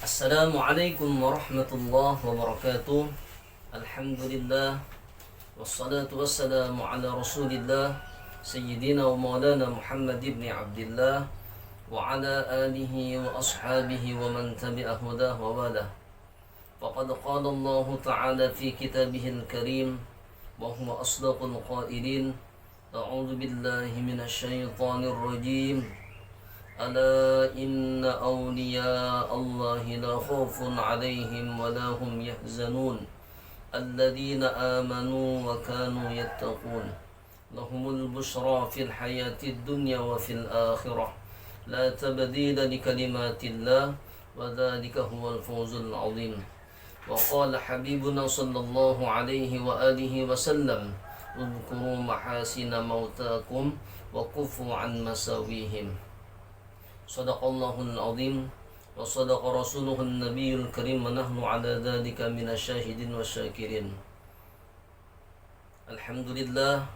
Assalamualaikum warahmatullahi wabarakatuh. Alhamdulillah. Wassalatu wassalamu ala rasulillah Sayyidina wa maulana Muhammad ibn Abdullah wa ala alihi wa ashabihi wa man tabi'ah hudah wa walah. Faqad qala Allah ta'ala fi kitabihil karim wa huwa asdaqul qailin. A'udzu billahi minasy syaithanir rajim. Ala inna awliya Allahi la khawfun alaihim wa la hum yahzanun alladhina amanu wa kanu yattaqun lahumul bushra fil hayatid dunya wa fil akhirah la tabdila li kalimatillah wa dhalika huwal fawzul azim. Wa qala habibuna sallallahu alaihi wa alihi wa sallam udhkuru mahasina mautakum wa kufu an masawihim. Sadaqallahul azim wa sadaqa rasuluhun nabiyul karim wa nahnu ala dhalika minasyahidin wa syakirin. Alhamdulillah,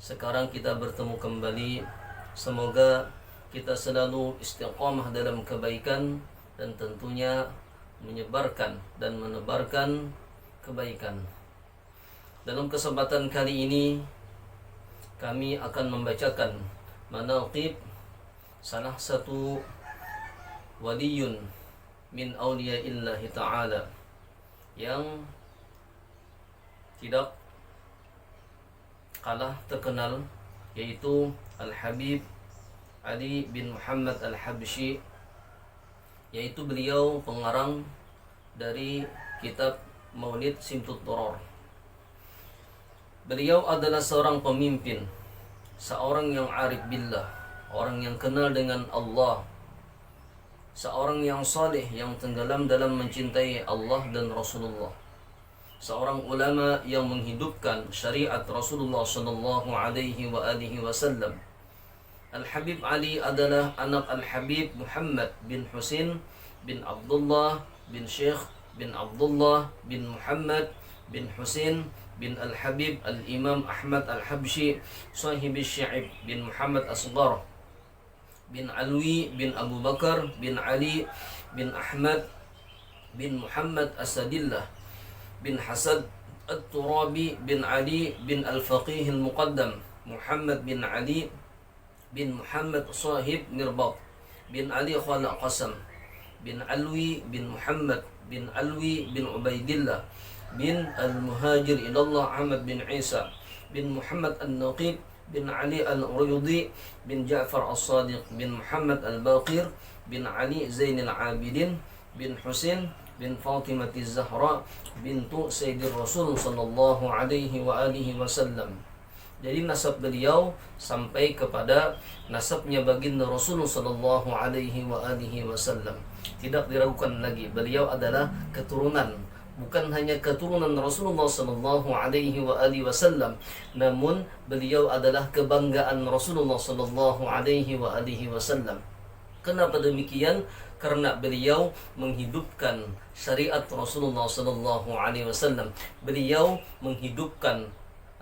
sekarang kita bertemu kembali. Semoga kita selalu istiqamah dalam kebaikan dan tentunya menyebarkan dan menebarkan kebaikan. Dalam kesempatan kali ini kami akan membacakan manaqib salah satu waliyun min awliyaillahi ta'ala yang tidak kalah terkenal, yaitu Al-Habib Ali bin Muhammad Al-Habsyi, yaitu beliau pengarang dari kitab Maulid Simtut Durar. Beliau adalah seorang pemimpin, seorang yang arif billah, orang yang kenal dengan Allah, seorang yang saleh yang tenggelam dalam mencintai Allah dan Rasulullah, seorang ulama yang menghidupkan syariat Rasulullah sallallahu alaihi wa alihi wasallam. Al-Habib Ali adalah anak Al-Habib Muhammad bin Husain bin Abdullah bin Syekh bin Abdullah bin Muhammad bin Husain bin Al-Habib Al-Imam Ahmad Al-Habsyi sahibi Syi'ib bin Muhammad Asghar bin Alwi bin Abu Bakar bin Ali bin Ahmad bin Muhammad Asadillah bin Hasad At-Turabi bin Ali bin Al-Faqih Al-Muqaddam Muhammad bin Ali bin Muhammad Sahib Mirbat bin Ali Khala Qasam bin Alwi bin Muhammad bin Alwi bin Ubaidillah bin Al-Muhajir ilallah Ahmad bin Isa bin Muhammad An-Naqib bin Ali Al-Uraydi bin Ja'far As-Sadiq bin Muhammad Al-Baqir bin Ali Zainal Abidin bin Husain bin Fatimah Az-Zahra bintu Sayyidir Rasul sallallahu alaihi wa alihi wasallam. Jadi nasab beliau sampai kepada nasabnya baginda Rasul sallallahu alaihi wa alihi wasallam. Tidak diragukan lagi, beliau adalah keturunan, bukan hanya keturunan Rasulullah sallallahu alaihi wa alihi wasallam, namun beliau adalah kebanggaan Rasulullah sallallahu alaihi wa alihi wasallam. Kenapa demikian? Karena beliau menghidupkan syariat Rasulullah sallallahu alaihi wasallam. Beliau menghidupkan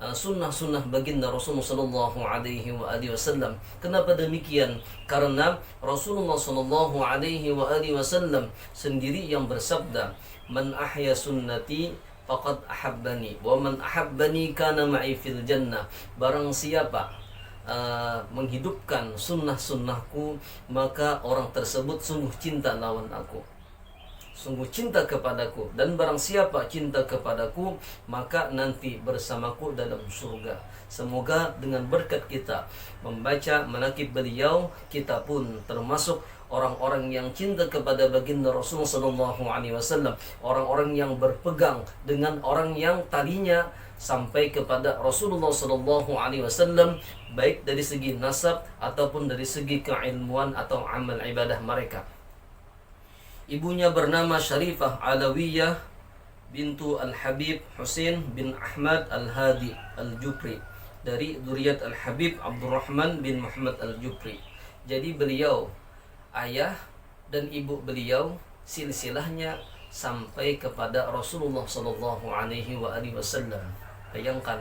sunnah-sunnah baginda Rasulullah sallallahu alaihi wa alihi wasallam. Kenapa demikian? Karena Rasulullah sallallahu alaihi wa alihi wasallam sendiri yang bersabda, "Man ahya sunnati faqad ahabbani wa man ahabbani kana ma'i fil jannah." Barang siapa menghidupkan sunnah-sunnahku, maka orang tersebut sungguh cinta lawan aku, sungguh cinta kepadaku, dan barang siapa cinta kepadaku, maka nanti bersamaku dalam surga. Semoga dengan berkat kita membaca manaqib beliau, kita pun termasuk orang-orang yang cinta kepada baginda Rasulullah sallallahu alaihi wasallam, orang-orang yang berpegang dengan orang yang tadinya sampai kepada Rasulullah sallallahu alaihi wasallam, baik dari segi nasab ataupun dari segi keilmuan atau amal ibadah mereka. Ibunya bernama Syarifah Alawiyah bintu Al-Habib Husain bin Ahmad Al-Hadi Al-Jufri, dari dzurriyyat Al-Habib Abdurrahman bin Muhammad Al-Jufri. Jadi beliau, ayah dan ibu beliau silsilahnya sampai kepada Rasulullah sallallahu alaihi wa alihi wasallam. Bayangkan,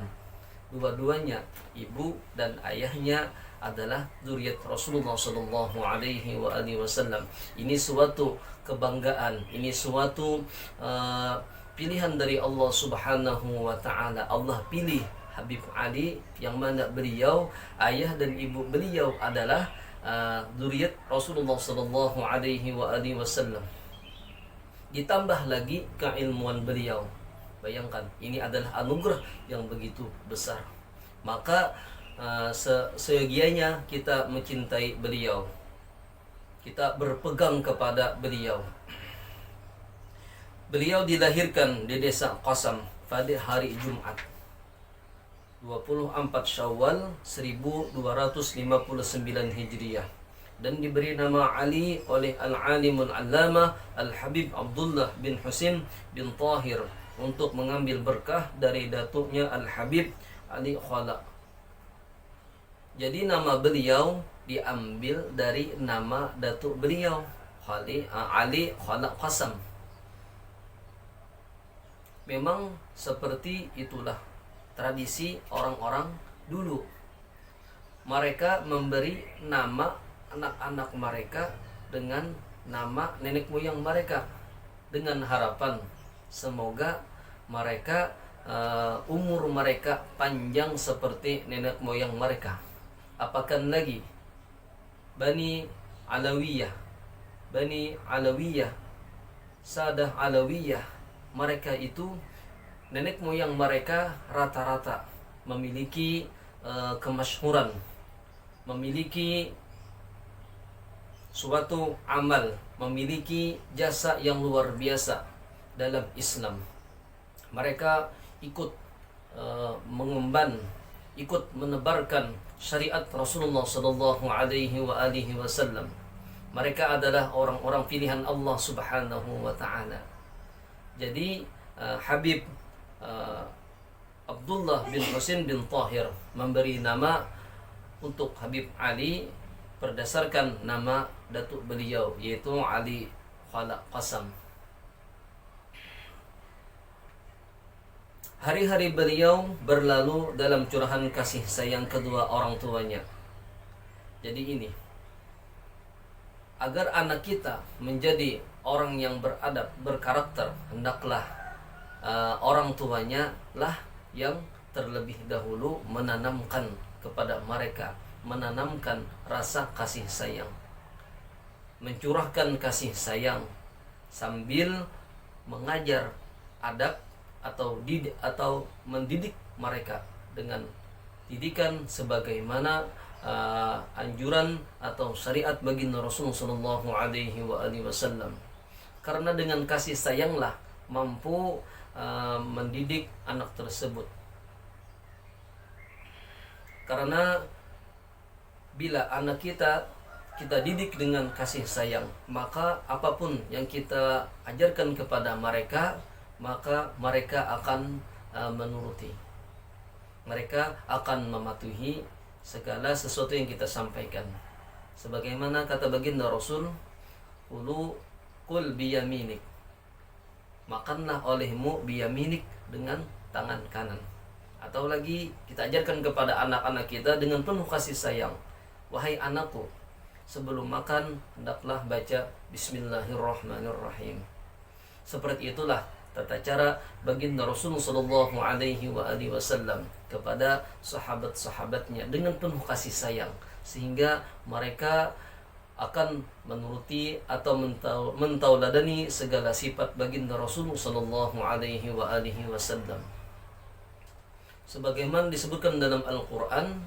dua-duanya, ibu dan ayahnya adalah zuriat Rasulullah sallallahu alaihi wasallam. Ini suatu kebanggaan, ini suatu pilihan dari Allah Subhanahu wa taala. Allah pilih Habib Ali yang mana beliau, ayah dan ibu beliau adalah zuriat Rasulullah sallallahu alaihi wasallam. Ditambah lagi keilmuan beliau. Bayangkan, ini adalah anugerah yang begitu besar. Maka seyogianya kita mencintai beliau, kita berpegang kepada beliau. Beliau dilahirkan di desa Qasam pada hari Jumat 24 Syawal 1259 Hijriah, dan diberi nama Ali oleh Al-Alimul Allamah Al-Habib Abdullah bin Husin bin Tahir untuk mengambil berkah dari datuknya Al-Habib Ali Khala. Jadi nama beliau diambil dari nama datuk beliau, Ali Khala Qasam. Memang seperti itulah tradisi orang-orang dulu. Mereka memberi nama anak-anak mereka dengan nama nenek moyang mereka, dengan harapan semoga mereka umur mereka panjang seperti nenek moyang mereka. Apakah lagi Bani Alawiyah, Sadah Alawiyah, mereka itu nenek moyang mereka rata-rata memiliki kemasyhuran, memiliki suatu amal, memiliki jasa yang luar biasa dalam Islam. Mereka ikut mengemban, ikut menebarkan syariat Rasulullah sallallahu alaihi wasallam. Mereka adalah orang-orang pilihan Allah Subhanahu wa taala. Jadi Habib Abdullah bin Husin bin Tahir memberi nama untuk Habib Ali berdasarkan nama datuk beliau, yaitu Ali Khala Qasam. Hari-hari beliau berlalu dalam curahan kasih sayang kedua orang tuanya. Jadi ini, agar anak kita menjadi orang yang beradab, berkarakter, hendaklah orang tuanya lah yang terlebih dahulu menanamkan kepada mereka, menanamkan rasa kasih sayang, mencurahkan kasih sayang sambil mengajar adab atau mendidik mereka dengan didikan sebagaimana anjuran atau syariat baginda Rasulullah sallallahu alaihi wasallam. Karena dengan kasih sayanglah mampu mendidik anak tersebut. Karena bila anak kita didik dengan kasih sayang, maka apapun yang kita ajarkan kepada mereka, maka mereka akan menuruti. Mereka akan mematuhi segala sesuatu yang kita sampaikan. Sebagaimana kata baginda Rasul, Qul biyaminik, makanlah olehmu biyaminik, dengan tangan kanan. Atau lagi kita ajarkan kepada anak-anak kita dengan penuh kasih sayang, wahai anakku, sebelum makan hendaklah baca Bismillahirrahmanirrahim. Seperti itulah tata cara baginda Rasulullah sallallahu alaihi wasallam kepada sahabat-sahabatnya dengan penuh kasih sayang, sehingga mereka akan menuruti atau mentauladani segala sifat baginda Rasulullah sallallahu alaihi wasallam. Sebagaimana disebutkan dalam Al-Qur'an,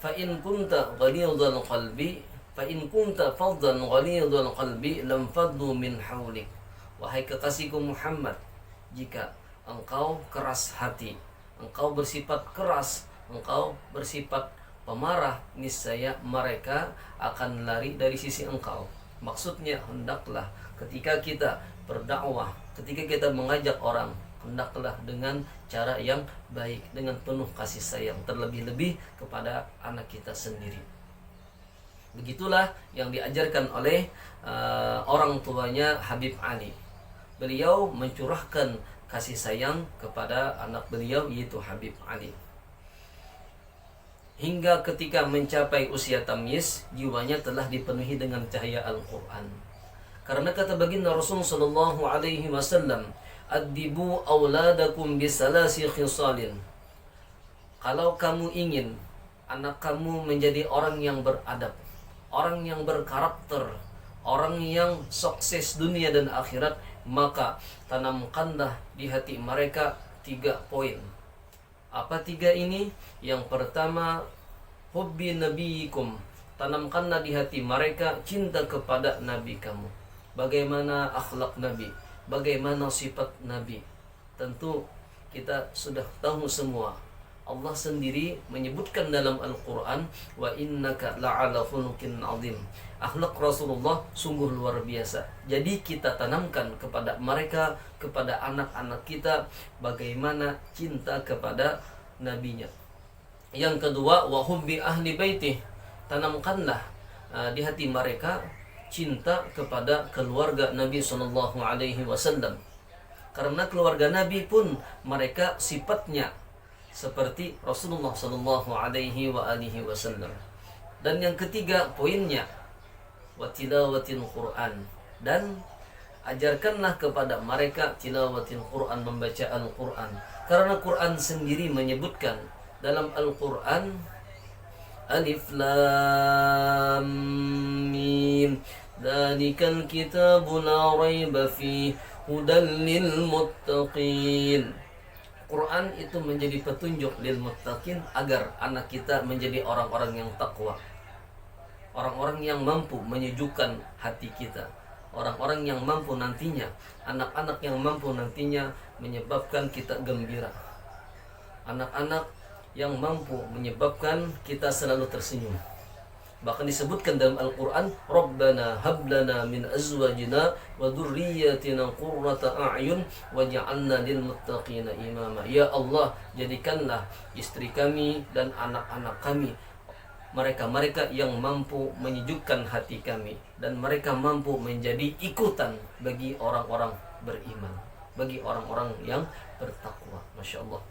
fa in kunta faddan ghalidhal qalbi lam faddu min hawlik. Wahai kekasihku Muhammad, jika engkau keras hati, engkau bersifat keras, engkau bersifat pemarah, niscaya mereka akan lari dari sisi engkau. Maksudnya, hendaklah ketika kita berdakwah, ketika kita mengajak orang, hendaklah dengan cara yang baik, dengan penuh kasih sayang, terlebih-lebih kepada anak kita sendiri. Begitulah yang diajarkan oleh orang tuanya Habib Ali. Beliau mencurahkan kasih sayang kepada anak beliau, yaitu Habib Ali. hingga ketika mencapai usia tamyiz, jiwanya telah dipenuhi dengan cahaya Al-Quran. Karena kata baginda Rasul sallallahu alaihi wasallam, "Addibu auladakum bisalasi khisalin." Kalau kamu ingin anak kamu menjadi orang yang beradab, orang yang berkarakter, orang yang sukses dunia dan akhirat, maka tanamkanlah di hati mereka 3 poin. Apa 3 ini? Yang pertama, hubbi nabiyikum. Tanamkanlah di hati mereka cinta kepada nabi kamu. Bagaimana akhlak nabi, bagaimana sifat nabi. Tentu kita sudah tahu semua. Allah sendiri menyebutkan dalam Al-Quran, wa innaka la'ala khuluqin azim. Akhlak Rasulullah sungguh luar biasa. Jadi kita tanamkan kepada mereka, kepada anak-anak kita, bagaimana cinta kepada nabinya. Yang kedua, wa hubbi ahli baitih. Tanamkanlah di hati mereka cinta kepada keluarga Nabi sallallahu alaihi wasallam. Karena keluarga Nabi pun mereka sifatnya seperti Rasulullah sallallahu alaihi wasallam. Dan yang ketiga poinnya, wa tilawatil Quran, dan ajarkanlah kepada mereka tilawatil Quran, membaca Al-Quran. Karena Quran sendiri menyebutkan dalam Al-Quran, Alif Lam Mim, dzalikal kitabu la raiba fihi hudal lil muttaqin. Quran itu menjadi petunjuk lil muttaqin, agar anak kita menjadi orang-orang yang takwa, orang-orang yang mampu menyejukkan hati kita, orang-orang yang mampu nantinya, anak-anak yang mampu nantinya menyebabkan kita gembira, anak-anak yang mampu menyebabkan kita selalu tersenyum. Bahkan disebutkan dalam Al-Quran, Rabbana hablana min azwajina wa dhurriyyatina qurrata a'yun waj'alna lil muttaqina imama. Ya Allah, jadikanlah istri kami dan anak-anak kami mereka-mereka yang mampu menyejukkan hati kami, dan mereka mampu menjadi ikutan bagi orang-orang beriman, bagi orang-orang yang bertakwa. Masya Allah.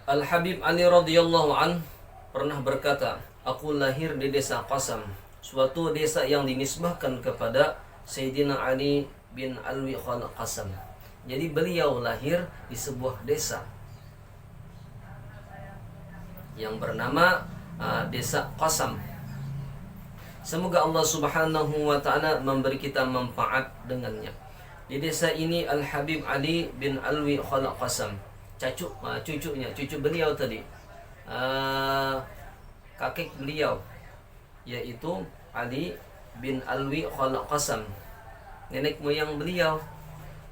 Al-Habib Ali radhiyallahu an pernah berkata, aku lahir di desa Qasam, suatu desa yang dinisbahkan kepada Sayyidina Ali bin Alwi Khalaq Qasam. Jadi beliau lahir di sebuah desa yang bernama desa Qasam. Semoga Allah Subhanahu wa taala memberi kita manfaat dengannya. Di desa ini Al-Habib Ali bin Alwi Khalaq Qasam, cucu beliau tadi, kakek beliau yaitu Ali bin Alwi Khalaq Qasam, nenek moyang beliau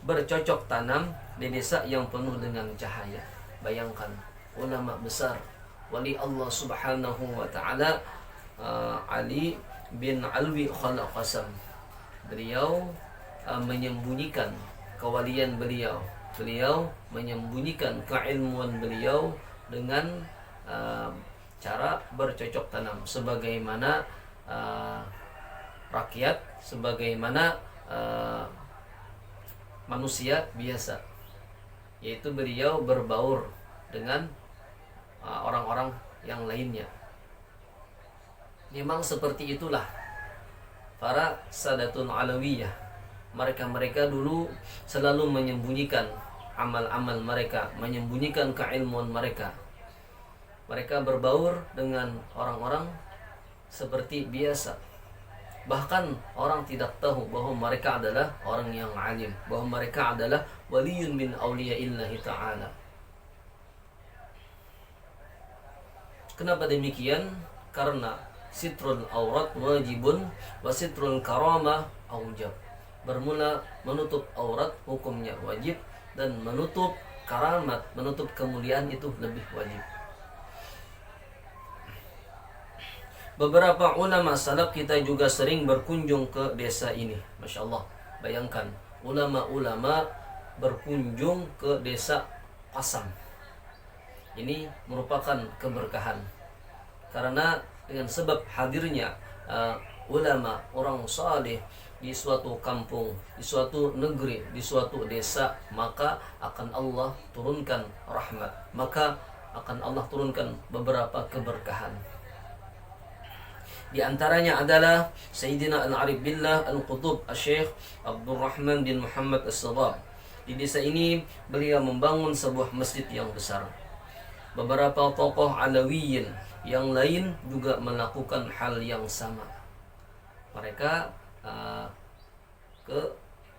bercocok tanam di desa yang penuh dengan cahaya. Bayangkan, ulama besar, wali Allah Subhanahu wa taala, Ali bin Alwi Khalaq Qasam. Beliau menyembunyikan kewalian beliau, beliau menyembunyikan keilmuan beliau dengan cara bercocok tanam sebagaimana rakyat, sebagaimana manusia biasa, yaitu beliau berbaur dengan orang-orang yang lainnya. Memang seperti itulah para Sadatun Alawiyah. Mereka dulu selalu menyembunyikan amal-amal mereka, menyembunyikan keilmuan mereka. Mereka berbaur dengan orang-orang seperti biasa. Bahkan orang tidak tahu bahwa mereka adalah orang yang alim, bahwa mereka adalah waliyun min awliyaillahi ta'ala. Kenapa demikian? Karena sitrul aurat wajibun wa sitrul karamah aujab. Bermula menutup aurat hukumnya wajib, dan menutup karamat, menutup kemuliaan itu lebih wajib. Beberapa ulama salaf kita juga sering berkunjung ke desa ini. Masya Allah, bayangkan ulama-ulama berkunjung ke desa Qasam. Ini merupakan keberkahan, karena dengan sebab hadirnya ulama, orang saleh di suatu kampung, di suatu negeri, di suatu desa, maka akan Allah turunkan rahmat, maka akan Allah turunkan beberapa keberkahan. Di antaranya adalah Sayyidina Al-Arif Billah Al-Qutub Al-Syekh Abdul Rahman bin Muhammad As-Sabab. Di desa ini beliau membangun sebuah masjid yang besar. Beberapa tokoh Alawiyin yang lain juga melakukan hal yang sama. Mereka ke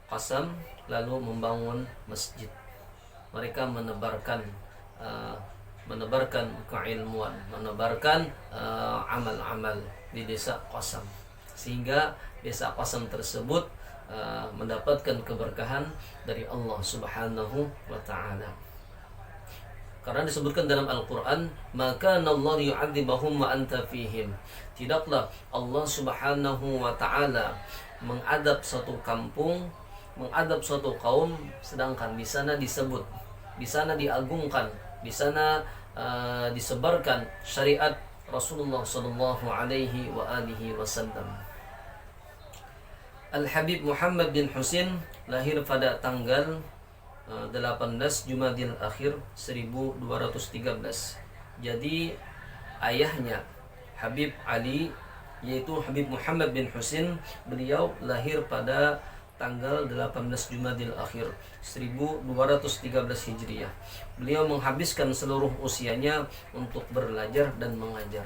Qasam lalu membangun masjid. Mereka menebarkan keilmuan, menebarkan amal-amal di desa Qasam, sehingga desa Qasam tersebut mendapatkan keberkahan dari Allah Subhanahu wa taala. Karena disebutkan dalam Al-Qur'an, maka Allah yu'adzibahum wa anta fihim. Tidaklah Allah Subhanahu wa taala mengadab suatu kampung, mengadab suatu kaum, sedangkan di sana disebut, di sana diagungkan, di sana disebarkan syariat Rasulullah sallallahu alaihi wa alihi wasallam. Al-Habib Muhammad bin Husin lahir pada tanggal 18 Jumadil Akhir 1213. Jadi ayahnya Habib Ali, yaitu Habib Muhammad bin Husin, beliau lahir pada tanggal 18 Jumadil Akhir 1213 Hijriah. Beliau menghabiskan seluruh usianya untuk belajar dan mengajar.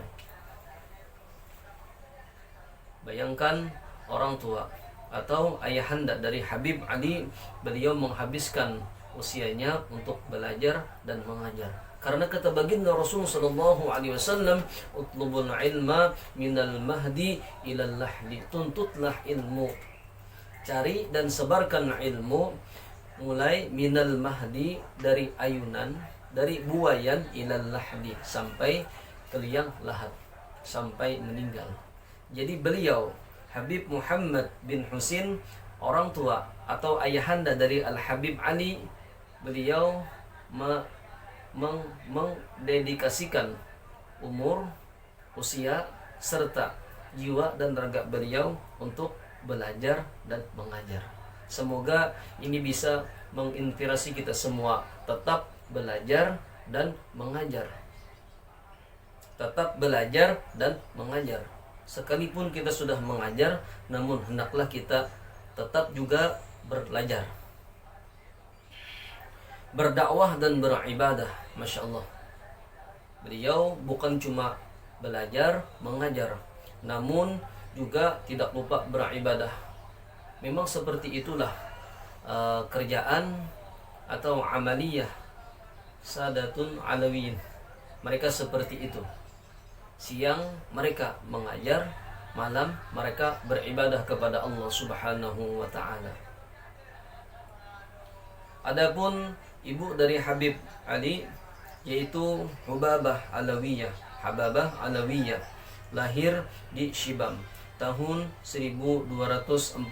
Bayangkan orang tua atau ayahanda dari Habib Ali, beliau menghabiskan usianya untuk belajar dan mengajar. Karena kata baginda Rasul sallallahu alaihi wasallam, utlubul ilma minal mahdi ilal lahdi. Tuntutlah ilmu, cari dan sebarkan ilmu mulai minal mahdi, dari ayunan, dari buayan, ilal lahdi, sampai ke liang lahat, sampai meninggal. Jadi beliau Habib Muhammad bin Husin, orang tua atau ayahanda dari Al-Habib Ali, beliau mendedikasikan umur, usia, serta jiwa dan raga beliau untuk belajar dan mengajar. Semoga ini bisa menginspirasi kita semua tetap belajar dan mengajar. Tetap belajar dan mengajar. Sekalipun kita sudah mengajar, namun hendaklah kita tetap juga belajar, berdakwah dan beribadah. Masya Allah, beliau bukan cuma belajar, mengajar, namun juga tidak lupa beribadah. Memang seperti itulah kerjaan atau amaliyah Sadatun Alawiyin. Mereka seperti itu. Siang mereka mengajar, malam mereka beribadah kepada Allah Subhanahu wa taala. Adapun ibu dari Habib Ali, yaitu Hubabah Alawiyah. Hababah Alawiyah lahir di Shibam tahun 1240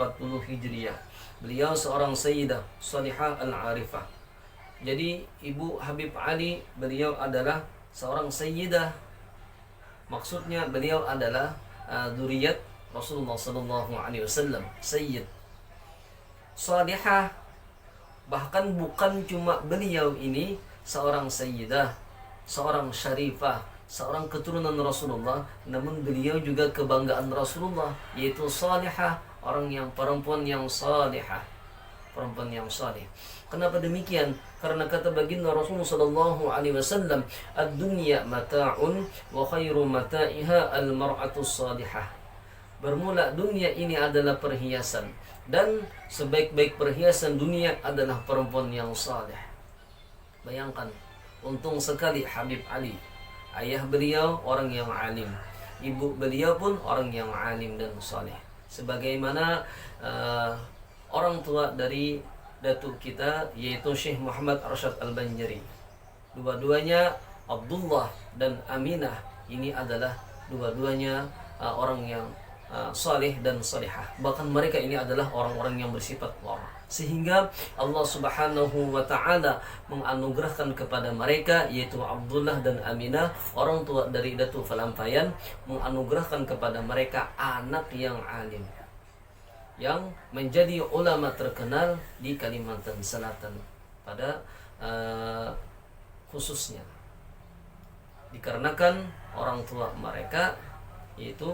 Hijriah. Beliau seorang sayyidah salihah al-arifah. Jadi ibu Habib Ali, beliau adalah seorang sayyidah. Maksudnya beliau adalah dzurriyyat Rasulullah sallallahu alaihi wasallam, sayyid. Salihah, bahkan bukan cuma beliau ini seorang sayyidah, seorang syarifah, seorang keturunan Rasulullah, namun beliau juga kebanggaan Rasulullah, yaitu salihah, orang yang perempuan yang salihah, perempuan yang salih. Kenapa demikian? Karena kata baginda Rasulullah sallallahu alaihi wasallam, "Ad-dunya mata'un wa khairu mata'iha al-mar'atu salihah." Bermula dunia ini adalah perhiasan, dan sebaik-baik perhiasan dunia adalah perempuan yang saleh. Bayangkan, untung sekali Habib Ali. Ayah beliau orang yang alim, ibu beliau pun orang yang alim dan saleh. Sebagaimana orang tua dari datuk kita, yaitu Syekh Muhammad Arsyad Al-Banjari. Dua-duanya Abdullah dan Aminah, ini adalah dua-duanya orang yang saleh dan salihah. Bahkan mereka ini adalah orang-orang yang bersifat wara, sehingga Allah Subhanahu wa taala menganugerahkan kepada mereka, yaitu Abdullah dan Aminah, orang tua dari Datuk Falampayan, menganugerahkan kepada mereka anak yang alim, yang menjadi ulama terkenal di Kalimantan Selatan pada khususnya. dikarenakan orang tua mereka yaitu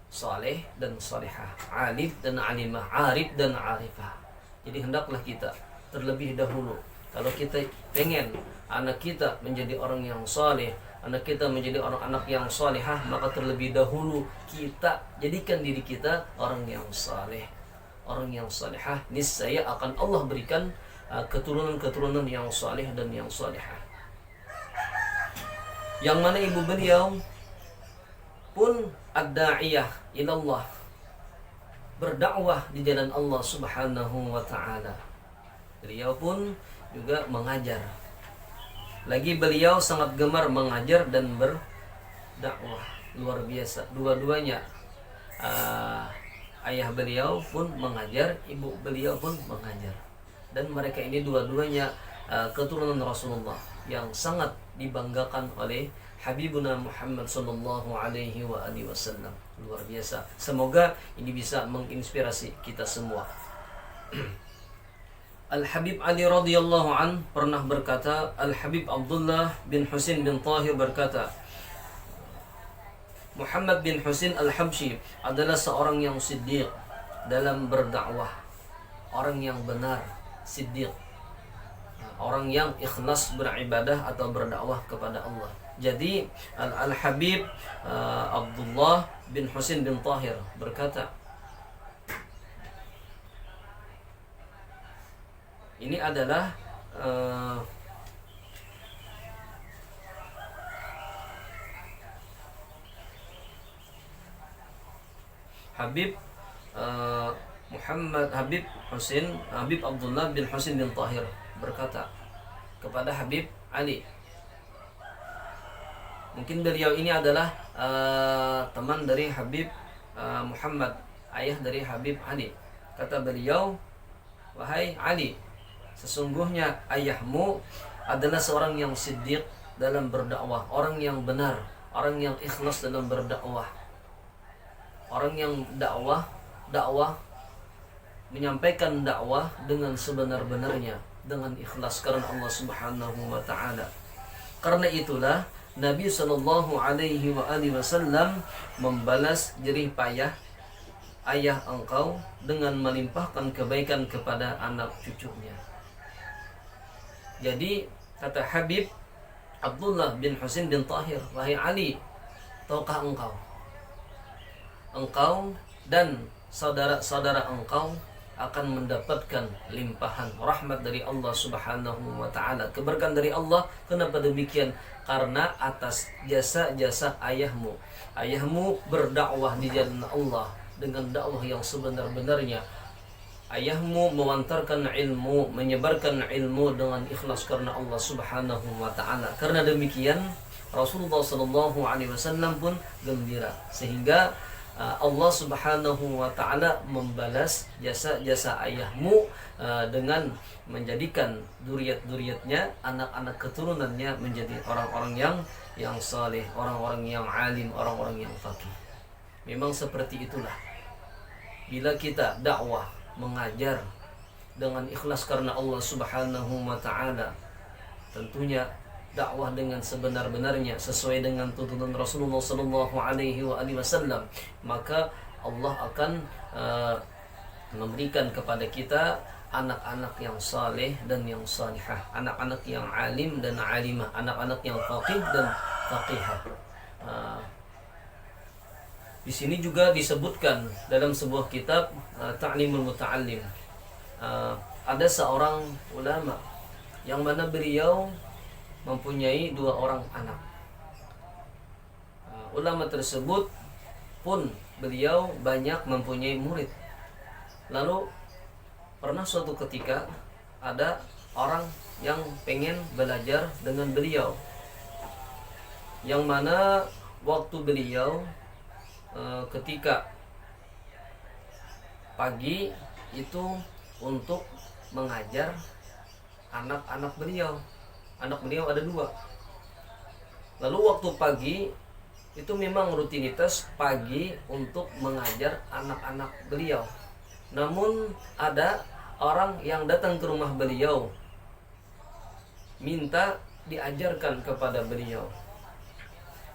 saleh dan salihah, alim dan alimah, arif dan arifah. Jadi hendaklah kita terlebih dahulu, kalau kita pengen anak kita menjadi orang yang saleh, anak kita menjadi anak yang salihah, maka terlebih dahulu kita jadikan diri kita orang yang saleh, orang yang salihah. Niscaya akan Allah berikan keturunan-keturunan yang saleh dan yang salihah. Yang mana ibu beliau pun ad-da'iyah ilallah, berdakwah di jalan Allah Subhanahu wa ta'ala. Beliau pun juga mengajar. Lagi beliau sangat gemar mengajar dan berdakwah, luar biasa. Dua-duanya, ayah beliau pun mengajar, ibu beliau pun mengajar. Dan mereka ini dua-duanya keturunan Rasulullah yang sangat dibanggakan oleh Habibuna Muhammad sallallahu alaihi wasallam. Luar biasa. Semoga ini bisa menginspirasi kita semua. Al-Habib Ali radhiyallahu an pernah berkata, Al-Habib Abdullah bin Husin bin Tahir berkata, Muhammad bin Husin Al-Habsyi adalah seorang yang siddiq dalam berdakwah, orang yang benar, siddiq, orang yang ikhlas beribadah atau berdakwah kepada Allah. Jadi Al-Habib Abdullah bin Husin bin Tahir berkata, ini adalah Habib Habib Abdullah bin Husin bin Tahir berkata kepada Habib Ali. Mungkin beliau ini adalah teman dari Habib Muhammad, ayah dari Habib Ali. Kata beliau, wahai Ali, sesungguhnya ayahmu adalah seorang yang siddiq dalam berdakwah, orang yang benar, orang yang ikhlas dalam berdakwah, orang yang dakwah menyampaikan dakwah dengan sebenar-benarnya, dengan ikhlas karena Allah Subhanahu wa ta'ala. Karena itulah Nabi sallallahu alaihi wasallam membalas jerih payah ayah engkau dengan melimpahkan kebaikan kepada anak cucunya. Jadi kata Habib Abdullah bin Husin bin Tahir, wahai Ali, tahukah engkau dan saudara-saudara engkau akan mendapatkan limpahan rahmat dari Allah Subhanahu wa ta'ala, keberkahan dari Allah. Kenapa demikian? Karena atas jasa-jasa ayahmu berdakwah di jalan Allah dengan dakwah yang sebenar-benarnya. Ayahmu mewantarkan ilmu, menyebarkan ilmu dengan ikhlas karena Allah Subhanahu wa ta'ala. Karena demikian Rasulullah sallallahu alaihi wasallam pun gembira, sehingga Allah Subhanahu wa ta'ala membalas jasa-jasa ayahmu dengan menjadikan duriat-duriatnya, anak-anak keturunannya menjadi orang-orang yang saleh, orang-orang yang alim, orang-orang yang faqih. Memang seperti itulah. Bila kita dakwah, mengajar dengan ikhlas karena Allah Subhanahu wa ta'ala, tentunya dakwah dengan sebenar-benarnya sesuai dengan tuntunan Rasulullah sallallahu alaihi wasallam, maka Allah akan memberikan kepada kita anak-anak yang saleh dan yang salihah, anak-anak yang alim dan alimah, anak-anak yang faqih dan faqihah. Di sini juga disebutkan dalam sebuah kitab Ta'limul Muta'allim, ada seorang ulama yang mana beliau mempunyai 2 orang anak. Ulama tersebut pun beliau banyak mempunyai murid. Lalu pernah suatu ketika ada orang yang pengen belajar dengan beliau, yang mana waktu beliau ketika pagi itu untuk mengajar anak-anak beliau. Anak beliau ada 2. Lalu waktu pagi itu memang rutinitas pagi untuk mengajar anak-anak beliau. Namun ada orang yang datang ke rumah beliau minta diajarkan kepada beliau.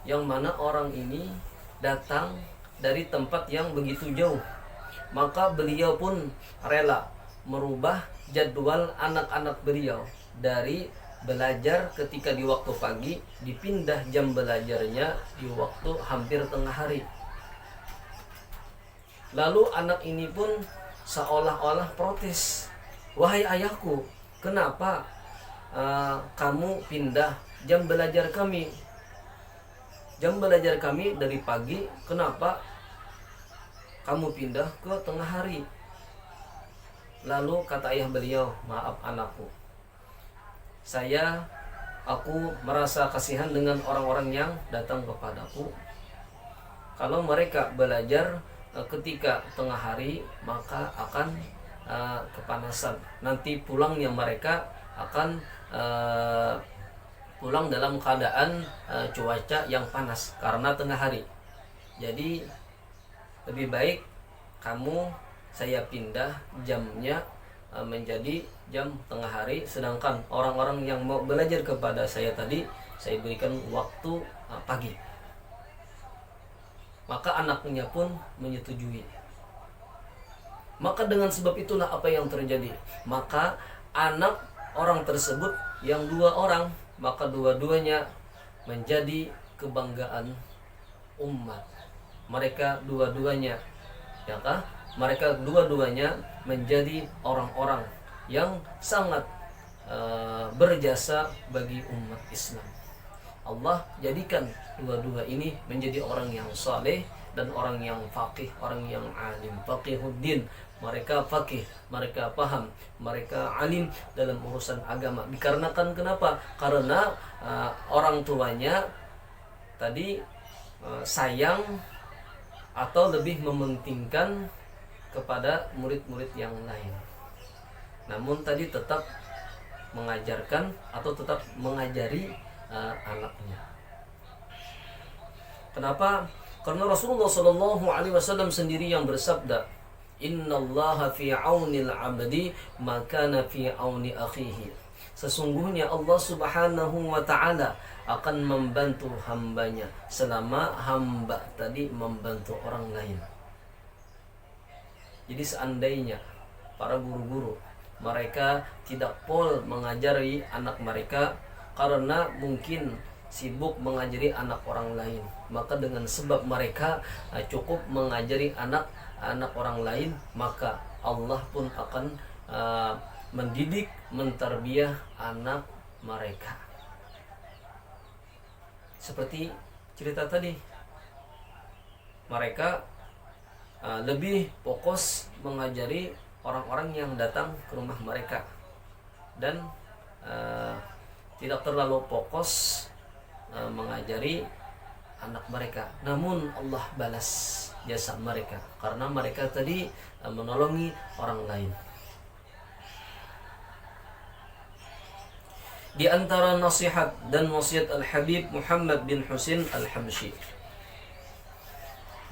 yang mana orang ini datang dari tempat yang begitu jauh. Maka beliau pun rela merubah jadwal anak-anak beliau dari belajar ketika di waktu pagi, dipindah jam belajarnya di waktu hampir tengah hari. Lalu anak ini pun seolah-olah protes, "Wahai ayahku, kenapa kamu pindah jam belajar kami? Jam belajar kami dari pagi, kenapa kamu pindah ke tengah hari?" Lalu kata ayah beliau, "Maaf anakku, aku merasa kasihan dengan orang-orang yang datang kepadaku. Kalau mereka belajar ketika tengah hari, maka akan kepanasan. Nanti pulangnya mereka akan pulang dalam keadaan cuaca yang panas karena tengah hari. Jadi lebih baik saya pindah jamnya menjadi jam tengah hari, sedangkan orang-orang yang mau belajar kepada saya tadi saya berikan waktu pagi." Maka anaknya pun menyetujui. Maka dengan sebab itulah apa yang terjadi. Maka anak orang tersebut yang 2 orang, maka dua-duanya menjadi kebanggaan umat. Mereka dua-duanya menjadi orang-orang yang sangat berjasa bagi umat Islam. Allah jadikan dua-dua ini menjadi orang yang saleh dan orang yang faqih, orang yang alim, faqihuddin. Mereka faqih, mereka paham, mereka alim dalam urusan agama. Dikarenakan kenapa? Karena orang tuanya tadi sayang atau lebih mementingkan kepada murid-murid yang lain. Namun tadi tetap mengajarkan atau tetap mengajari anaknya. Kenapa? Karena Rasulullah SAW sendiri yang bersabda, "Innallaha fi 'aunil 'abdi ma kana fi 'auni akhihi." Sesungguhnya Allah Subhanahu wa taala akan membantu hambanya selama hamba tadi membantu orang lain. Jadi seandainya para guru-guru mereka tidak pol mengajari anak mereka karena mungkin sibuk mengajari anak orang lain, maka dengan sebab mereka cukup mengajari anak orang lain, maka Allah pun akan mendidik, mentarbiyah anak mereka. Seperti cerita tadi, mereka lebih fokus mengajari orang-orang yang datang ke rumah mereka dan tidak terlalu fokus mengajari anak mereka. Namun Allah balas jasa mereka karena mereka tadi menolongi orang lain. Di antara nasihat dan wasiat Al-Habib Muhammad bin Husain Al-Habsyi.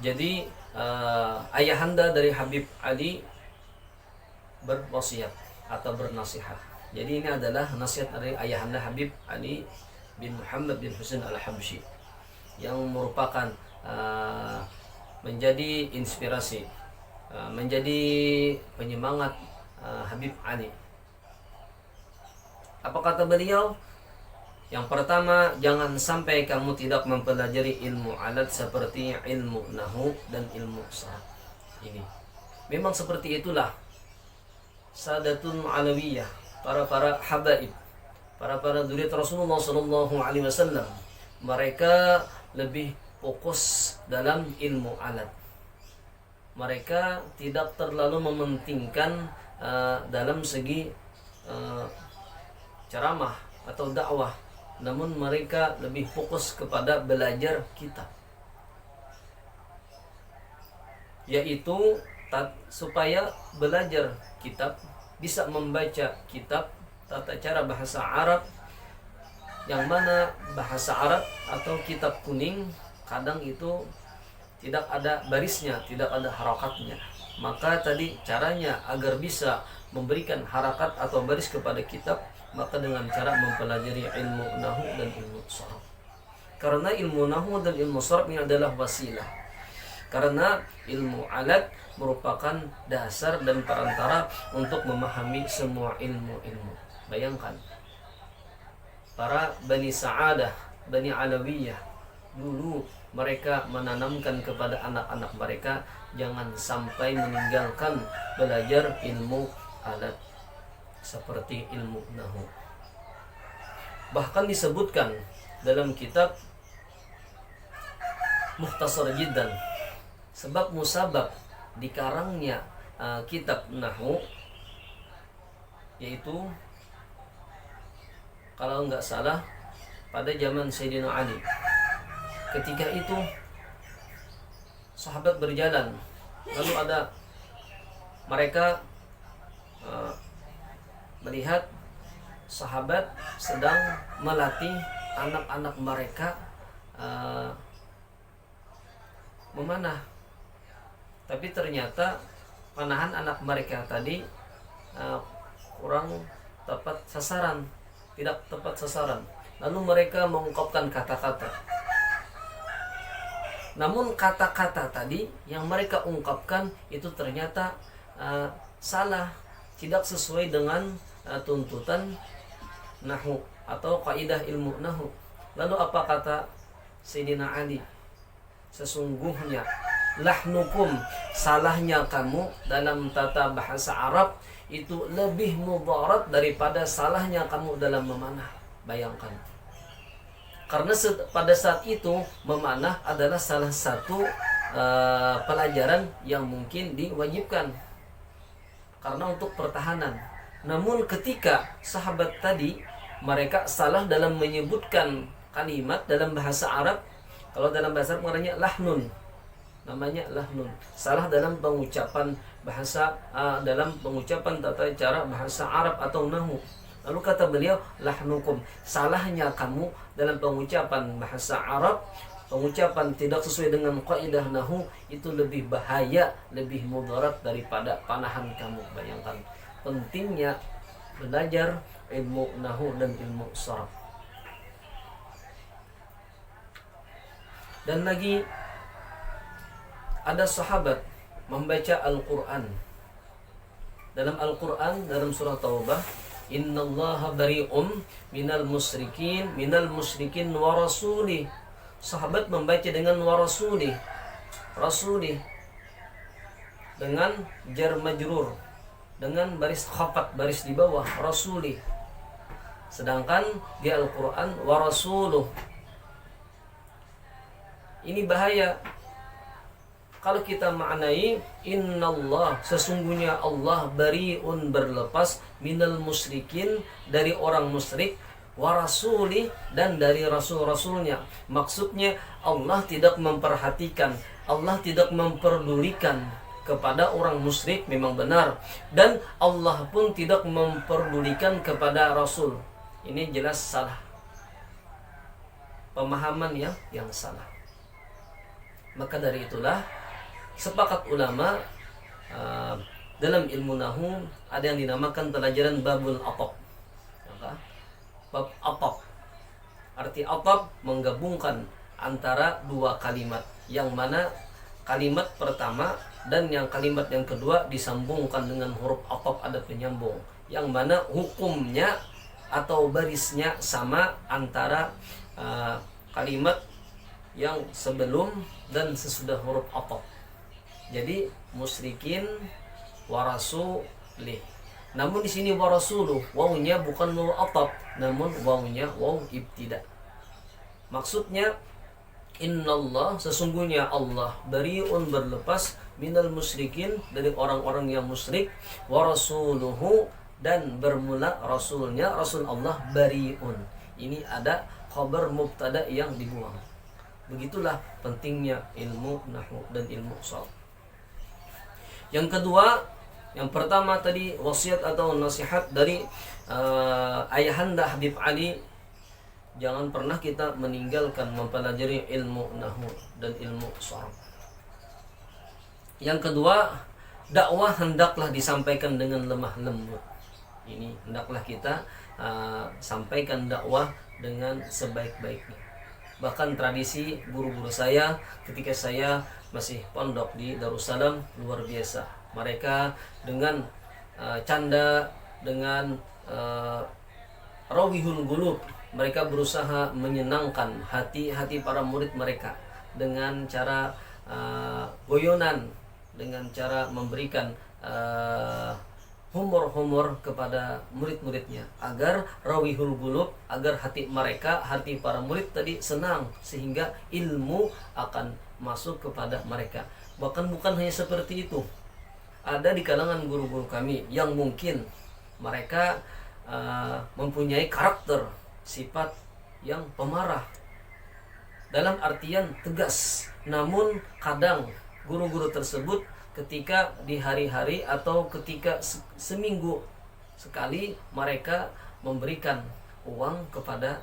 Jadi ayahanda dari Habib Ali berwasiat atau bernasihat. Jadi ini adalah nasihat dari ayahanda Habib Ali bin Muhammad bin Husain Al-Habsyi yang merupakan menjadi inspirasi, menjadi penyemangat Habib Ali. Apa kata beliau? Yang pertama, jangan sampai kamu tidak mempelajari ilmu alat seperti ilmu nahu dan ilmu sarf. Ini memang seperti itulah Sadatun Alawiyah, para habaib, para zuriat Rasulullah SAW. Mereka lebih fokus dalam ilmu alat. Mereka tidak terlalu mementingkan dalam segi ceramah atau dakwah, namun mereka lebih fokus kepada belajar kitab, yaitu supaya belajar kitab, bisa membaca kitab tata cara bahasa Arab, yang mana bahasa Arab atau kitab kuning kadang itu tidak ada barisnya, tidak ada harakatnya. Maka tadi caranya agar bisa memberikan harakat atau baris kepada kitab, maka dengan cara mempelajari ilmu nahu dan ilmu sarf. Karena ilmu nahwu dan ilmu sharaf ini adalah wasilah. Karena ilmu alat merupakan dasar dan perantara untuk memahami semua ilmu-ilmu. Bayangkan, para Bani Sa'adah, Bani Alawiyah, dulu mereka menanamkan kepada anak-anak mereka jangan sampai meninggalkan belajar ilmu alat seperti ilmu nahwu. Bahkan disebutkan dalam kitab Mukhtasar Jiddan, sebab musabab dikarangnya kitab nahwu, yaitu kalau nggak salah pada zaman Sayyidina Ali. Ketika itu sahabat berjalan, lalu ada mereka melihat sahabat sedang melatih anak-anak mereka memanah. Tapi ternyata panahan anak mereka tadi kurang tepat sasaran, tidak tepat sasaran. Lalu mereka mengungkapkan kata-kata. Namun kata-kata tadi yang mereka ungkapkan itu ternyata salah, tidak sesuai dengan tuntutan nahwu atau kaidah ilmu nahwu. Lalu apa kata Sayyidina Ali? Sesungguhnya lahnukum, salahnya kamu dalam tata bahasa Arab itu lebih mudarat daripada salahnya kamu dalam memanah. Bayangkan. Karena pada saat itu memanah adalah salah satu pelajaran yang mungkin diwajibkan karena untuk pertahanan. Namun ketika sahabat tadi mereka salah dalam menyebutkan kalimat dalam bahasa Arab, kalau dalam bahasa Arab namanya lahnun, salah dalam pengucapan bahasa, dalam pengucapan tata cara bahasa Arab atau nahwu. Lalu kata beliau, lahnukum, salahnya kamu dalam pengucapan bahasa Arab, pengucapan tidak sesuai dengan kaidah nahwu itu lebih bahaya, lebih mudarat daripada panahan kamu. Bayangkan pentingnya belajar ilmu nahwu dan ilmu sharaf. Dan lagi ada sahabat membaca Al-Quran. Dalam Al-Quran, dalam surah Taubah, innallaha bari'um minal musyrikin wa rasulih. Sahabat membaca dengan wa rasulih, dengan jar majrur, dengan baris khafat, baris di bawah, rasulih. Sedangkan di Al-Quran wa rasuluh. Ini bahaya. Kalau kita maknai innallah, sesungguhnya Allah bari'un, berlepas, minal musyrikin, dari orang musyrik, wa rasulih, dan dari rasul-rasulnya. Maksudnya Allah tidak memperhatikan, Allah tidak memperdulikan kepada orang musyrik, memang benar, dan Allah pun tidak memperdulikan kepada rasul. Ini jelas salah, pemahaman yang salah. Maka dari itulah sepakat ulama dalam ilmu nahwu ada yang dinamakan pelajaran babul ataf. Bab ataf, arti ataf menggabungkan antara dua kalimat, yang mana kalimat pertama dan yang kalimat yang kedua disambungkan dengan huruf ataf, ada penyambung, yang mana hukumnya atau barisnya sama antara kalimat yang sebelum dan sesudah huruf ataf. Jadi musyrikin wa rasulih. Namun di sini wa rasuluh, wawunya bukan waw ataf, namun wawunya waw ibtida. Maksudnya innallah, sesungguhnya Allah bari'un, berlepas, minal musyrikin, dari orang-orang yang musyrik, wa rasuluhu, dan bermula rasulnya, rasul Allah bari'un. Ini ada khabar mubtada yang dibuang. Begitulah pentingnya ilmu nahwu dan ilmu sharaf. Yang kedua, yang pertama tadi wasiat atau nasihat dari ayahanda Habib Ali, jangan pernah kita meninggalkan mempelajari ilmu nahwu dan ilmu sharaf. Yang kedua, dakwah hendaklah disampaikan dengan lemah lembut. Ini hendaklah kita sampaikan dakwah dengan sebaik-baiknya. Bahkan tradisi guru-guru saya ketika saya masih pondok di Darussalam luar biasa. Mereka dengan canda, dengan rawihul gulub, mereka berusaha menyenangkan hati-hati para murid mereka dengan cara goyonan, dengan cara memberikan humor-humor kepada murid-muridnya agar rawihul gulub, agar hati mereka, hati para murid tadi senang sehingga ilmu akan masuk kepada mereka. Bahkan bukan hanya seperti itu, ada di kalangan guru-guru kami yang mungkin mereka mempunyai karakter sifat yang pemarah dalam artian tegas, namun kadang guru-guru tersebut ketika di hari-hari atau ketika seminggu sekali mereka memberikan uang kepada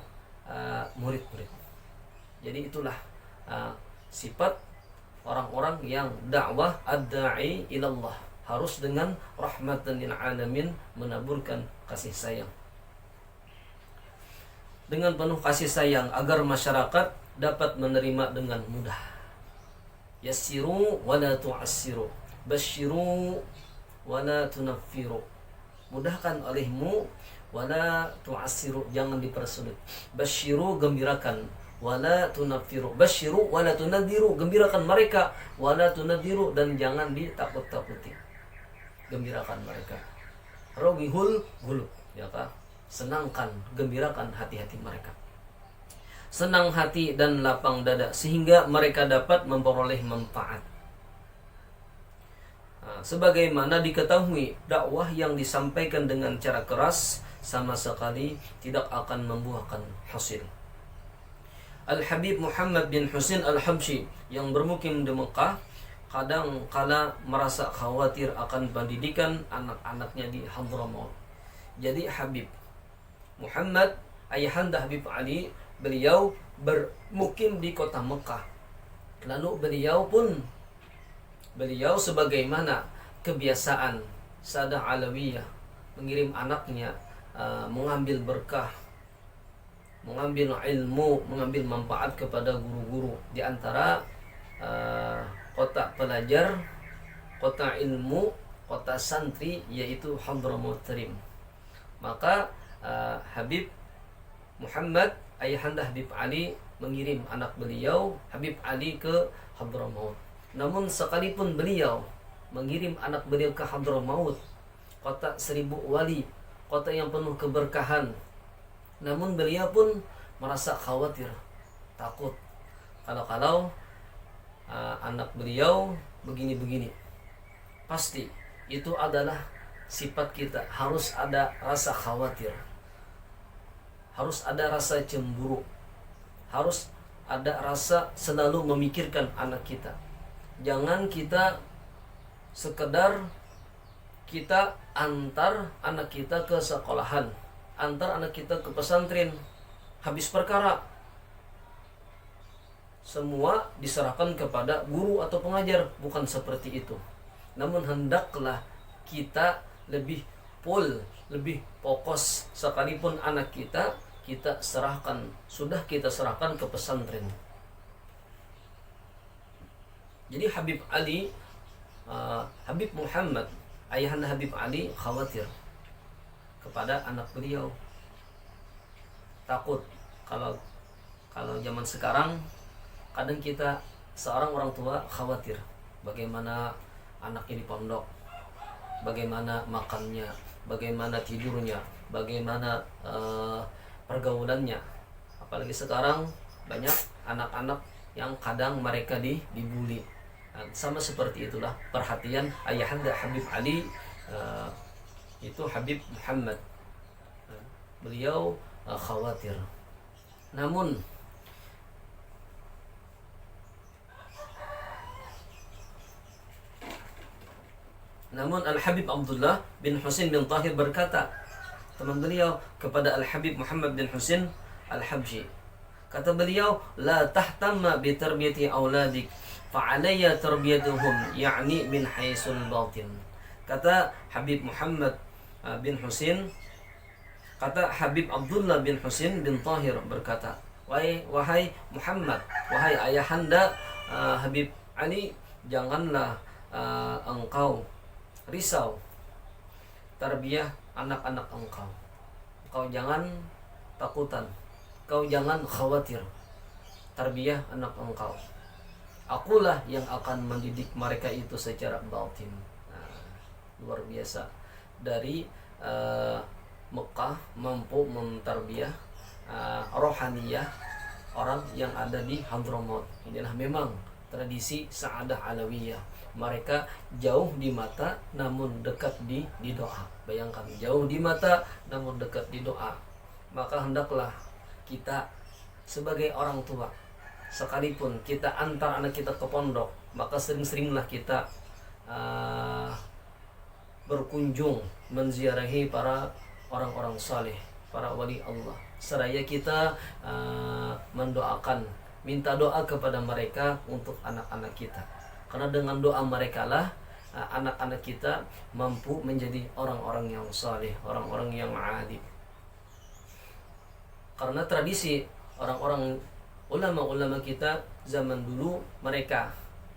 murid-murid. Jadi itulah sifat orang-orang yang dakwah ad-da'i ilallah, harus dengan rahmatan lil alamin, menaburkan kasih sayang. Dengan penuh kasih sayang agar masyarakat dapat menerima dengan mudah. Yassiru wa la tu'assiru, basyiru wa la tunaffiru. Mudahkan olehmu, wa la tu'assiru, jangan dipersulit. Basyiru, gembirakan, wa la tunaffiru. Basyiru wa la tunadhiru, gembirakan mereka, wa la tunadhiru, dan jangan ditakut-takuti. Gembirakan mereka. Rawihul gulub, ya kah? Senangkan, gembirakan hati-hati mereka. Senang hati dan lapang dada sehingga mereka dapat memperoleh manfaat. Sebagaimana diketahui, dakwah yang disampaikan dengan cara keras sama sekali tidak akan membuahkan hasil. Al-Habib Muhammad bin Husin Al-Habsyi yang bermukim di Mekah kadang kala merasa khawatir akan pendidikan anak-anaknya di Hadramaut. Jadi Habib Muhammad, ayahanda Habib Ali, beliau bermukim di kota Mekah. Lalu beliau sebagaimana kebiasaan Sadah Alawiyah mengirim anaknya mengambil berkah, mengambil ilmu, mengambil manfaat kepada guru-guru di antara kota pelajar, kota ilmu, kota santri, yaitu Hadramaut Tarim. Maka Habib Muhammad, ayahanda Habib Ali, mengirim anak beliau Habib Ali ke Hadramaut. Namun sekalipun beliau mengirim anak beliau ke Hadramaut, kota 1000 wali, kota yang penuh keberkahan, namun beliau pun merasa khawatir, takut kalau anak beliau begini-begini. Pasti itu adalah sifat kita, harus ada rasa khawatir, harus ada rasa cemburu, harus ada rasa selalu memikirkan anak kita. Jangan kita sekedar kita antar anak kita ke sekolahan, antar anak kita ke pesantren, habis perkara semua diserahkan kepada guru atau pengajar. Bukan seperti itu. Namun hendaklah kita lebih lebih fokus, sekalipun anak kita serahkan, sudah kita serahkan ke pesantren. Jadi Habib Ali, Habib Muhammad, ayahanda Habib Ali khawatir kepada anak beliau, takut kalau zaman sekarang kadang kita seorang orang tua khawatir bagaimana anak ini pondok, bagaimana makannya, bagaimana tidurnya, bagaimana pergaulannya. Apalagi sekarang banyak anak-anak yang kadang mereka dibully. Sama seperti itulah perhatian ayahanda Habib Ali, itu Habib Muhammad. Beliau khawatir. Namun Al-Habib Abdullah bin Husin bin Tahir berkata, teman beliau, kepada Al-Habib Muhammad bin Husin Al-Habsyi, kata beliau, la tahtamma bi tarbiyati auladik fa'alayya tarbiyatuhum, yakni min haisul batin. Kata Habib Muhammad bin Husin, kata Habib Abdullah bin Husin bin Tahir berkata, wahai Muhammad, wahai ayahanda Habib Ali, janganlah engkau risau tarbiyah anak-anak engkau. Kau jangan takutan, kau jangan khawatir tarbiyah anak engkau. Akulah yang akan mendidik mereka itu secara batin. Nah, luar biasa. Dari Mekah mampu mentarbiyah rohaniyah orang yang ada di Hadramaut. Inilah memang tradisi Sa'adah Alawiyah. Mereka jauh di mata namun dekat di doa. Bayangkan, jauh di mata namun dekat di doa. Maka hendaklah kita sebagai orang tua, sekalipun kita antar anak kita ke pondok, maka sering-seringlah kita berkunjung menziarahi para orang-orang saleh, para wali Allah. Seraya kita mendoakan, minta doa kepada mereka untuk anak-anak kita. Karena dengan doa mereka lah anak-anak kita mampu menjadi orang-orang yang saleh, orang-orang yang adil. Karena tradisi orang-orang ulama-ulama kita zaman dulu, mereka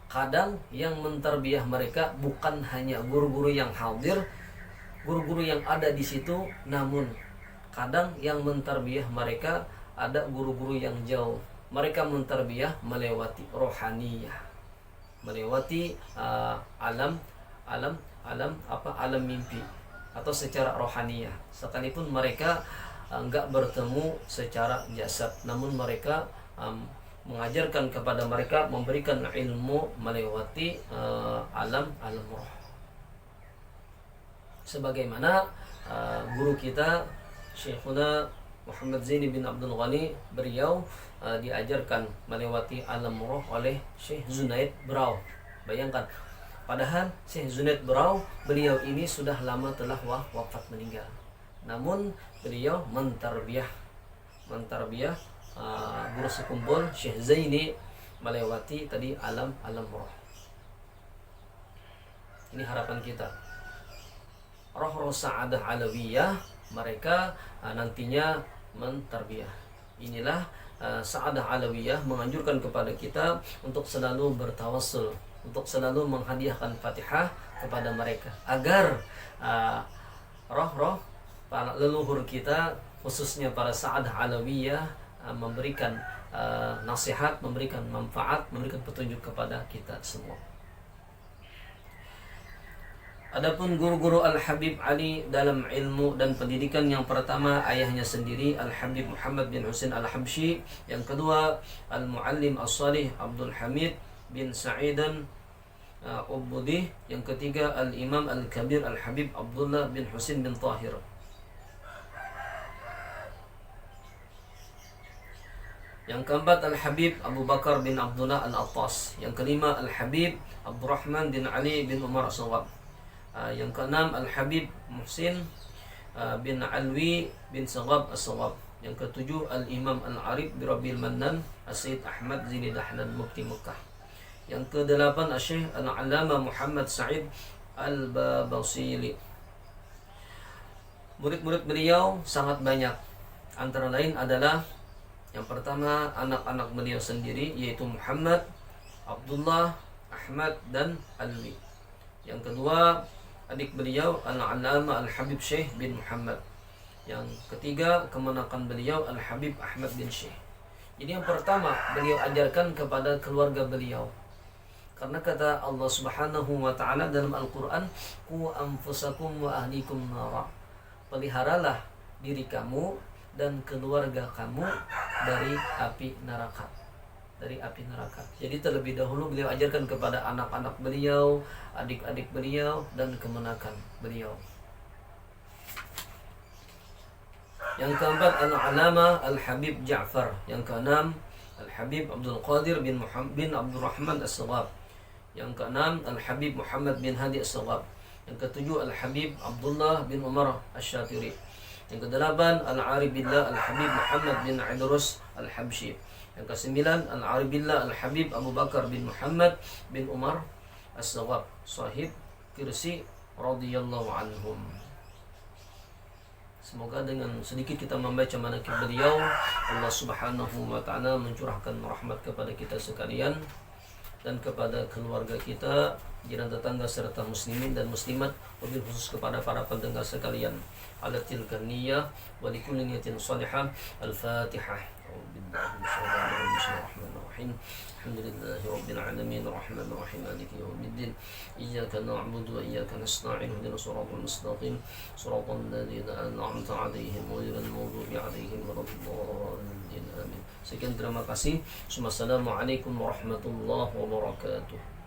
kadang yang mentarbiyah mereka bukan hanya guru-guru yang hadir, guru-guru yang ada di situ, namun kadang yang mentarbiyah mereka ada guru-guru yang jauh. Mereka mentarbiyah melewati rohaniyah, melewati alam mimpi atau secara rohaniyah. Sekalipun mereka enggak bertemu secara jasad, namun mereka mengajarkan kepada mereka, memberikan ilmu melewati alam roh. Sebagaimana guru kita Syekhuna Muhammad Zaini bin Abdul Ghani, beliau diajarkan melewati alam roh oleh Syekh Zunaid Brau. Bayangkan, padahal Syekh Zunaid Brau, beliau ini sudah lama telah wafat meninggal, namun beliau mentarbiyah guru sekumpul Syekh Zaini melewati tadi alam roh. Ini harapan kita. Roh Sa'adah Alawiyah mereka nantinya mentarbiyah. Inilah Sa'adah Alawiyah menganjurkan kepada kita untuk selalu bertawassul, untuk selalu menghadiahkan Fatihah kepada mereka, agar roh-roh para leluhur kita, khususnya para Sa'adah Alawiyah, memberikan nasihat, memberikan manfaat, memberikan petunjuk kepada kita semua. Adapun guru-guru Al-Habib Ali dalam ilmu dan pendidikan, yang pertama ayahnya sendiri Al-Habib Muhammad bin Husain Al-Habsyi, yang kedua Al-Muallim As-Salih Abdul Hamid bin Sa'idan Ubudi, yang ketiga Al-Imam Al-Kabir Al-Habib Abdullah bin Husain bin Tahir. Yang keempat Al-Habib Abu Bakar bin Abdullah Al-Attas. Yang kelima Al-Habib Abdurrahman bin Ali bin Umar As-Sawab. Yang keenam Al-Habib Muhsin bin Alwi bin Sawab As-Sawab. Yang ketujuh Al-Imam Al-Arif Birabil Mannan As-Sayyid Ahmad Zini Dahlan Mufti Mekah. Yang kedelapan Asy-Syaikh Al-Allamah Muhammad Sa'id Al-Babasili. Murid-murid beliau sangat banyak. Antara lain adalah yang pertama anak-anak beliau sendiri, yaitu Muhammad, Abdullah, Ahmad, dan Alwi. Yang kedua adik beliau Al-Allamah Al-Habib Syekh bin Muhammad. Yang ketiga kemenakan beliau Al-Habib Ahmad bin Syekh. Jadi yang pertama beliau ajarkan kepada keluarga beliau. Karena kata Allah Subhanahu wa taala dalam Al-Qur'an, "Qu anfusakum wa ahlikum nara." Peliharalah diri kamu dan keluarga kamu dari api neraka. Jadi terlebih dahulu beliau ajarkan kepada anak-anak beliau, adik-adik beliau, dan kemenakan beliau. Yang keempat Al-Allamah Al-Habib Ja'far. Yang keenam Al-Habib Abdul Qadir bin Muhammad bin Abdurrahman As-Sawab. Yang keenam Al-Habib Muhammad bin Hadi As-Sawab. Yang ketujuh Al-Habib Abdullah bin Umar Asy-Syatiri. Yang kedelapan Al-Arif Billah Al-Habib Muhammad bin Idrus Al-Habsyi. Yang kesembilan Al-Arif Billah Al-Habib Abu Bakar bin Muhammad bin Umar As-Sawab, sahib Kirsi radhiyallahu anhum. Semoga dengan sedikit kita membaca manaqib beliau, Allah Subhanahu wa taala mencurahkan rahmat kepada kita sekalian dan kepada keluarga kita, jiran tetangga serta muslimin dan muslimat, wabil khusus kepada para pendengar sekalian. Ala tilka niyyah wa likulli niyatin salihah. Al-Fatihah. Bismillahirrahmanirrahim. Alhamdulillahi rabbil alamin arrahmanir rahim maliki yaumiddin. Iyyaka na'budu wa iyyaka nasta'in ihdinas siratal mustaqim siratal ladzina an'amta 'alaihim ghairil maghdubi 'alaihim waladdallin. Amin. Sekian, terima kasih. Wassalamualaikum warahmatullahi wabarakatuh.